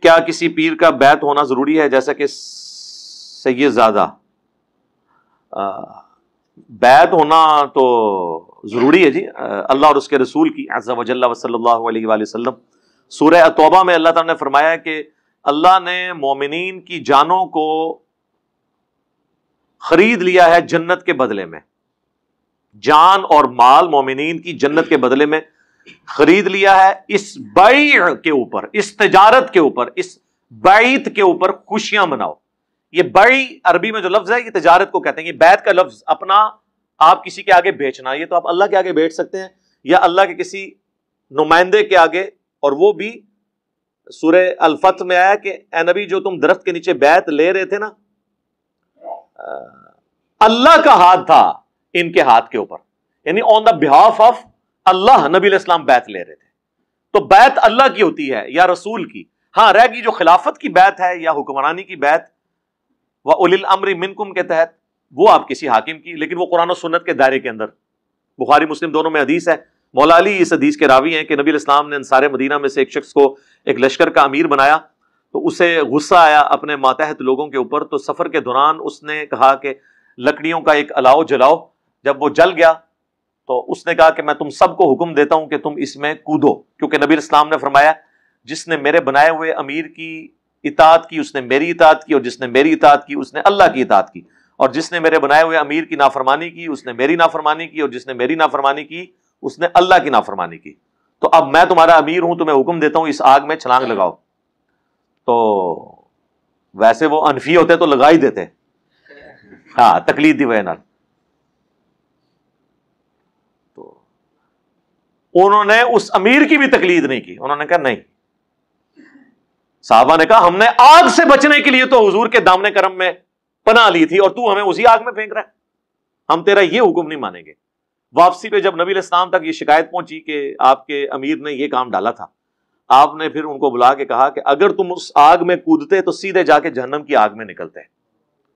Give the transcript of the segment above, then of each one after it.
کیا کسی پیر کا بیعت ہونا ضروری ہے جیسا کہ سید زادہ؟ بیعت ہونا تو ضروری ہے جی، اللہ اور اس کے رسول کی عز و جل و صلی اللہ علیہ وآلہ وسلم۔ سورہ توبہ میں اللہ تعالیٰ نے فرمایا کہ اللہ نے مومنین کی جانوں کو خرید لیا ہے جنت کے بدلے میں، جان اور مال مومنین کی جنت کے بدلے میں خرید لیا ہے، اس بیع کے اوپر، اس تجارت کے اوپر، اس بیعت کے اوپر خوشیاں مناؤ۔ یہ بیع عربی میں جو لفظ ہے یہ تجارت کو کہتے ہیں، یہ بیعت کا لفظ اپنا آپ کسی کے آگے بیچنا، یہ تو آپ اللہ کے آگے بیچ سکتے ہیں یا اللہ کے کسی نمائندے کے آگے، اور وہ بھی سورہ الفتح میں آیا کہ اے نبی جو تم درخت کے نیچے بیعت لے رہے تھے نا، اللہ کا ہاتھ تھا ان کے ہاتھ کے اوپر، یعنی آن دا بہاف آف اللہ نبی علیہ السلام بیعت لے رہے تھے۔ تو بیعت اللہ کی ہوتی ہے یا رسول کی، ہاں رہ گئی جو خلافت کی بیعت ہے یا حکمرانی کی بیعت وَأُولِي الْأَمْرِ مِنْكُمْ کے تحت، وہ آپ کسی حاکم کی، لیکن وہ قرآن و سنت کے دائرے کے اندر۔ بخاری مسلم دونوں میں حدیث ہے، مولا علی اس حدیث کے راوی ہیں کہ نبی علیہ السلام نے انصار مدینہ میں سے ایک شخص کو ایک لشکر کا امیر بنایا، تو اسے غصہ آیا اپنے ماتحت لوگوں کے اوپر، تو سفر کے دوران اس نے کہا کہ لکڑیوں کا ایک الاؤ جلاؤ۔ جب وہ جل گیا تو اس نے کہا کہ میں تم سب کو حکم دیتا ہوں کہ تم اس میں کودو، کیونکہ نبی علیہ السلام نے فرمایا جس نے میرے بنائے ہوئے امیر کی اطاعت کی اس نے میری اطاعت کی، اور جس نے میری اطاعت کی اس نے اللہ کی اطاعت کی، اور جس نے میرے بنائے ہوئے امیر کی نافرمانی کی اس نے میری نافرمانی کی، اور جس نے میری نافرمانی کی اس نے اللہ کی نافرمانی کی۔ تو اب میں تمہارا امیر ہوں، تمہیں حکم دیتا ہوں اس آگ میں چھلانگ لگاؤ۔ تو ویسے وہ انفی ہوتے تو لگا ہی دیتے، ہاں تقلید دی وجہ نال۔ تو انہوں نے اس امیر کی بھی تقلید نہیں کی، انہوں نے کہا نہیں۔ صحابہ نے کہا ہم نے آگ سے بچنے کے لیے تو حضور کے دامن کرم میں پناہ لی تھی، اور تو ہمیں اسی آگ میں پھینک رہا ہے، ہم تیرا یہ حکم نہیں مانیں گے۔ واپسی پہ جب نبی علیہ السلام تک یہ شکایت پہنچی کہ آپ کے امیر نے یہ کام ڈالا تھا، آپ نے پھر ان کو بلا کے کہا کہ اگر تم اس آگ میں کودتے تو سیدھے جا کے جہنم کی آگ میں نکلتے ہیں۔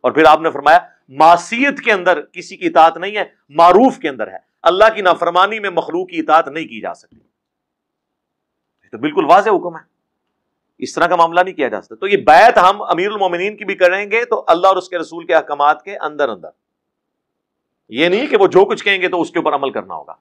اور پھر آپ نے فرمایا معصیت کے اندر کسی کی اطاعت نہیں ہے، معروف کے اندر ہے۔ اللہ کی نافرمانی میں مخلوق کی اطاعت نہیں کی جا سکتی، تو بالکل واضح حکم ہے، اس طرح کا معاملہ نہیں کیا جا سکتا۔ تو یہ بیعت ہم امیر المومنین کی بھی کریں گے تو اللہ اور اس کے رسول کے احکامات کے اندر اندر، یہ نہیں کہ وہ جو کچھ کہیں گے تو اس کے اوپر عمل کرنا ہوگا۔